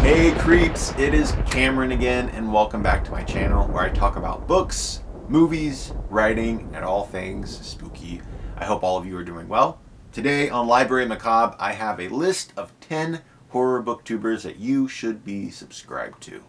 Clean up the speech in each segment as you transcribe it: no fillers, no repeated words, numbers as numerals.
Hey creeps, it is Cameron again, and welcome back to my channel where I talk about books, movies, writing, and all things spooky. I hope all of you are doing well. Today on Library Macabre, I have a list of 10 horror booktubers that you should be subscribed to.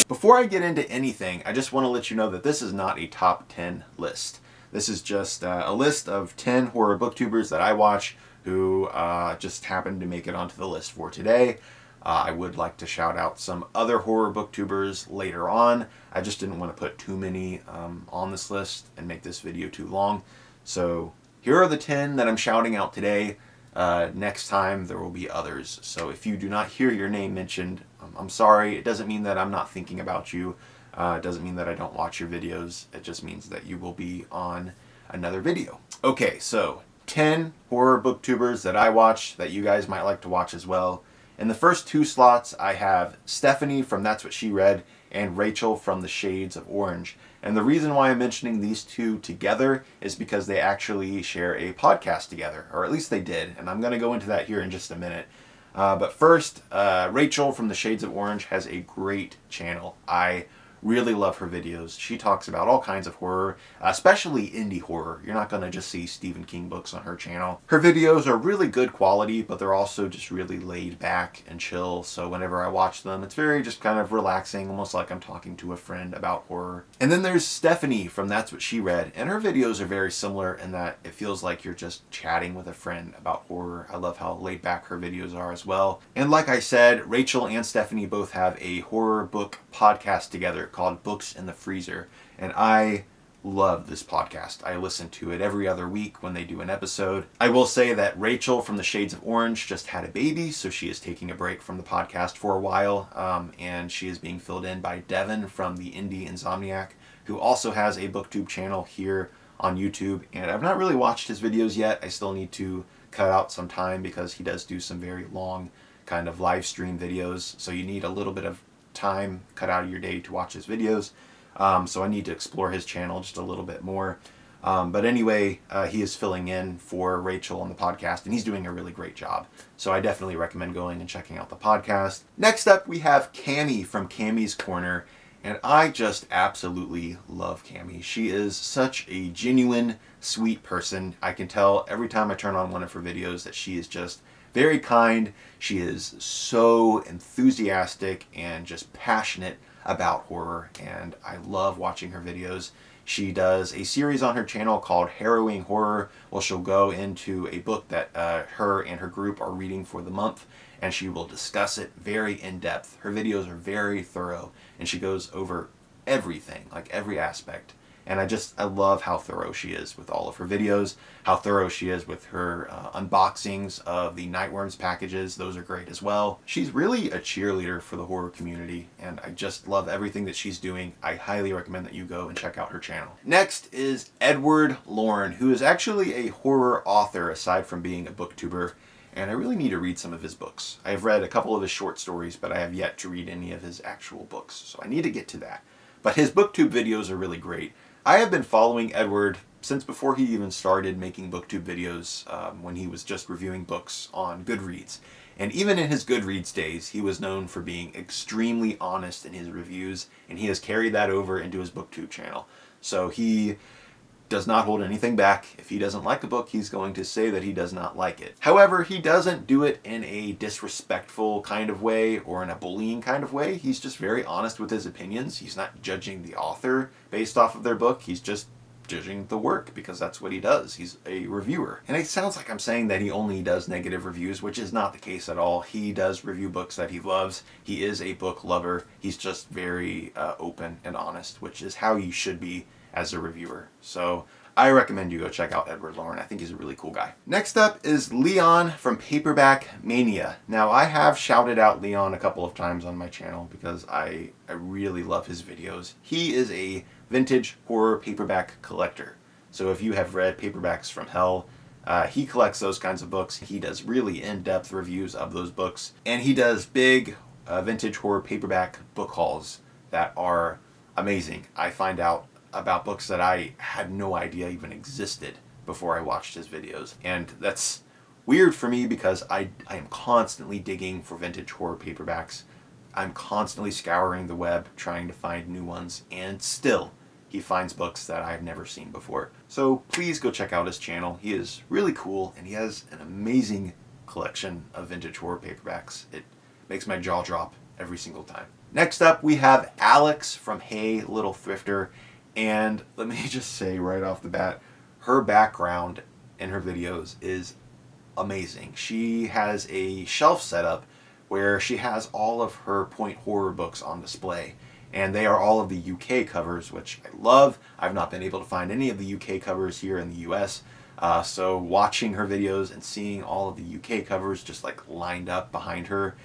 Before I get into anything, I just want to let you know that this is not a top 10 list. This is just a list of 10 horror booktubers that I watch who just happened to make it onto the list for today. I would like to shout out some other horror booktubers later on. I just didn't want to put too many on this list and make this video too long. So here are the 10 that I'm shouting out today. Next time there will be others. So if you do not hear your name mentioned, I'm sorry. It doesn't mean that I'm not thinking about you. It doesn't mean that I don't watch your videos. It just means that you will be on another video. Okay, so 10 horror booktubers that I watch that you guys might like to watch as well. In the first two slots, I have Stephanie from That's What She Read and Rachel from The Shades of Orange. And the reason why I'm mentioning these two together is because they actually share a podcast together, or at least they did. And I'm going to go into that here in just a minute. But first, Rachel from The Shades of Orange has a great channel. I really love her videos. She talks about all kinds of horror, especially indie horror. You're not going to just see Stephen King books on her channel. Her videos are really good quality, but they're also just really laid back and chill. So whenever I watch them, it's very just kind of relaxing, almost like I'm talking to a friend about horror. And then there's Stephanie from That's What She Read, and her videos are very similar in that it feels like you're just chatting with a friend about horror. I love how laid back her videos are as well. And like I said, Rachel and Stephanie both have a horror book podcast together called Books in the Freezer, and I love this podcast. I listen to it every other week when they do an episode. I will say that Rachel from The Shades of Orange just had a baby, so she is taking a break from the podcast for a while, and she is being filled in by Devin from the Indie Insomniac, who also has a booktube channel here on YouTube, and I've not really watched his videos yet. I still need to cut out some time because he does do some very long kind of live stream videos, so you need a little bit of time cut out of your day to watch his videos. So I need to explore his channel just a little bit more. But anyway, he is filling in for Rachel on the podcast, and he's doing a really great job. So I definitely recommend going and checking out the podcast. Next up, we have Cami from Cami's Corner, and I just absolutely love Cami. She is such a genuine, sweet person. I can tell every time I turn on one of her videos that she is just very kind. She is so enthusiastic and just passionate about horror, and I love watching her videos. She does a series on her channel called Harrowing Horror, where she'll go into a book that her and her group are reading for the month, and she will discuss it very in depth. Her videos are very thorough, and she goes over everything, like every aspect. And I love how thorough she is with all of her videos, how thorough she is with her unboxings of the Nightworms packages. Those are great as well. She's really a cheerleader for the horror community, and I just love everything that she's doing. I highly recommend that you go and check out her channel. Next is Edward Lauren, who is actually a horror author aside from being a booktuber, and I really need to read some of his books. I have read a couple of his short stories, but I have yet to read any of his actual books, so I need to get to that. But his booktube videos are really great. I have been following Edward since before he even started making booktube videos, when he was just reviewing books on Goodreads. And even in his Goodreads days, he was known for being extremely honest in his reviews, and he has carried that over into his booktube channel. So he does not hold anything back. If he doesn't like a book, he's going to say that he does not like it. However, he doesn't do it in a disrespectful kind of way or in a bullying kind of way. He's just very honest with his opinions. He's not judging the author based off of their book. He's just judging the work because that's what he does. He's a reviewer. And it sounds like I'm saying that he only does negative reviews, which is not the case at all. He does review books that he loves. He is a book lover. He's just very open and honest, which is how you should be as a reviewer. So I recommend you go check out Edward Lauren. I think he's a really cool guy. Next up is Leon from Paperback Mania. Now, I have shouted out Leon a couple of times on my channel because I really love his videos. He is a vintage horror paperback collector. So if you have read Paperbacks from Hell, He collects those kinds of books. He does really in-depth reviews of those books. And he does big vintage horror paperback book hauls that are amazing. I find out about books that I had no idea even existed before I watched his videos. And that's weird for me because I am constantly digging for vintage horror paperbacks. I'm constantly scouring the web trying to find new ones, and still he finds books that I've never seen before. So please go check out his channel. He is really cool, and he has an amazing collection of vintage horror paperbacks. It makes my jaw drop every single time. Next up, we have Alex from Hey Little Thrifter, and let me just say right off the bat, her background in her videos is amazing. She has a shelf set up where she has all of her point horror books on display. And they are all of the UK covers, which I love. I've not been able to find any of the UK covers here in the US. So watching her videos and seeing all of the UK covers just like lined up behind her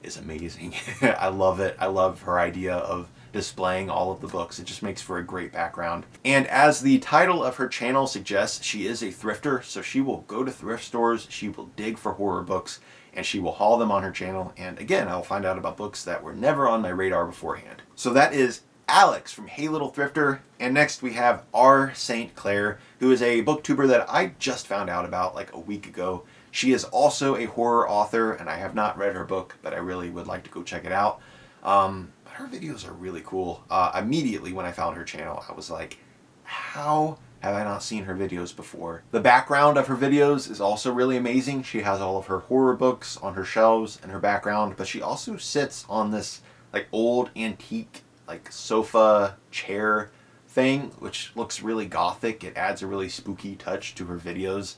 is amazing. I love it. I love her idea of displaying all of the books. It just makes for a great background. And as the title of her channel suggests, she is a thrifter. So she will go to thrift stores, she will dig for horror books, and she will haul them on her channel. And again, I'll find out about books that were never on my radar beforehand. So that is Alex from Hey Little Thrifter. And next we have R. St. Clair, who is a booktuber that I just found out about like a week ago. She is also a horror author, and I have not read her book, but I really would like to go check it out. But her videos are really cool. Immediately when I found her channel, I was like, how have I not seen her videos before? The background of her videos is also really amazing. She has all of her horror books on her shelves in her background, but she also sits on this like old antique like sofa chair thing, which looks really gothic. It adds a really spooky touch to her videos.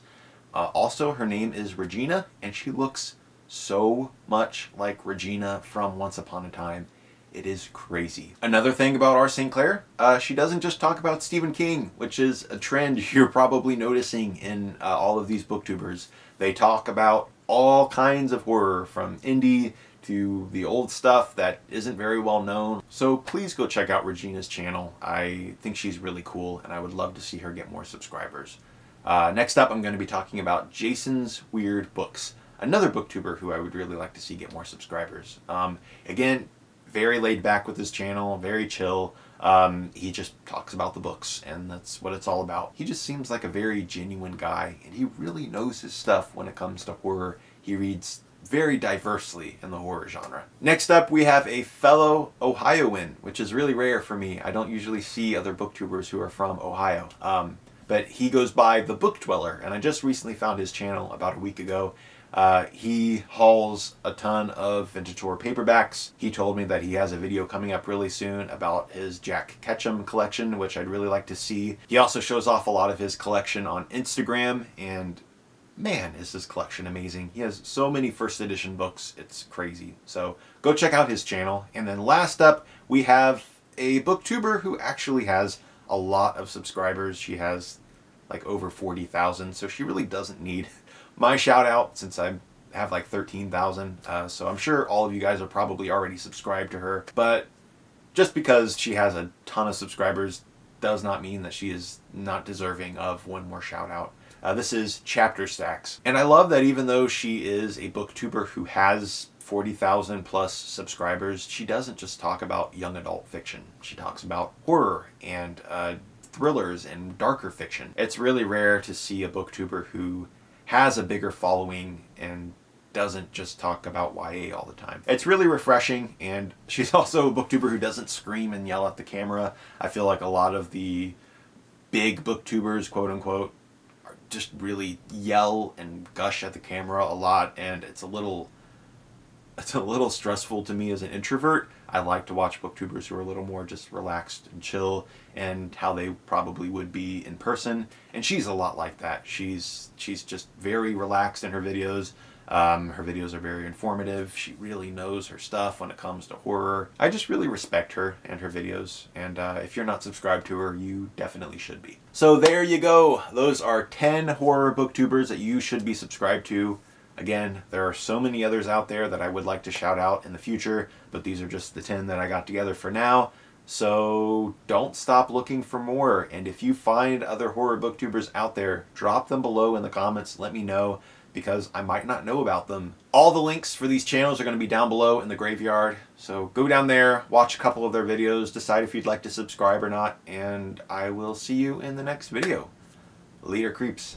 Also, her name is Regina, and she looks so much like Regina from Once Upon a Time. It is crazy. Another thing about R. St. Clair, she doesn't just talk about Stephen King, which is a trend you're probably noticing in all of these booktubers. They talk about all kinds of horror, from indie to the old stuff that isn't very well known. So please go check out Regina's channel. I think she's really cool, and I would love to see her get more subscribers. Next up, I'm going to be talking about Jason's Weird Books, another booktuber who I would really like to see get more subscribers. Again, very laid back with his channel, very chill. He just talks about the books, and that's what it's all about. He just seems like a very genuine guy, and he really knows his stuff when it comes to horror. He reads very diversely in the horror genre. Next up, we have a fellow Ohioan, which is really rare for me. I don't usually see other booktubers who are from Ohio. But he goes by The Book Dweller, and I just recently found his channel about a week ago. He hauls a ton of vintage horror paperbacks. He told me that he has a video coming up really soon about his Jack Ketchum collection, which I'd really like to see. He also shows off a lot of his collection on Instagram, and man, is his collection amazing. He has so many first edition books, it's crazy. So go check out his channel. And then last up, we have a booktuber who actually has a lot of subscribers. She has like over 40,000, so she really doesn't need my shout out since I have like 13,000. So I'm sure all of you guys are probably already subscribed to her, but just because she has a ton of subscribers does not mean that she is not deserving of one more shout out. This is Chapter Stacks, and I love that even though she is a booktuber who has 40,000 plus subscribers, she doesn't just talk about young adult fiction. She talks about horror and thrillers and darker fiction. It's really rare to see a booktuber who has a bigger following and doesn't just talk about YA all the time. It's really refreshing, and she's also a booktuber who doesn't scream and yell at the camera. I feel like a lot of the big booktubers, quote unquote, just really yell and gush at the camera a lot, and it's a little stressful to me as an introvert. I like to watch booktubers who are a little more just relaxed and chill, and how they probably would be in person. And she's a lot like that. She's just very relaxed in her videos. Her videos are very informative. She really knows her stuff when it comes to horror. I just really respect her and her videos, and if you're not subscribed to her, you definitely should be. So there you go. Those are 10 horror booktubers that you should be subscribed to. Again, there are so many others out there that I would like to shout out in the future, but these are just the 10 that I got together for now. So don't stop looking for more. And if you find other horror booktubers out there, drop them below in the comments. Let me know, because I might not know about them. All the links for these channels are going to be down below in the graveyard. So go down there, watch a couple of their videos, decide if you'd like to subscribe or not, and I will see you in the next video. Later, creeps.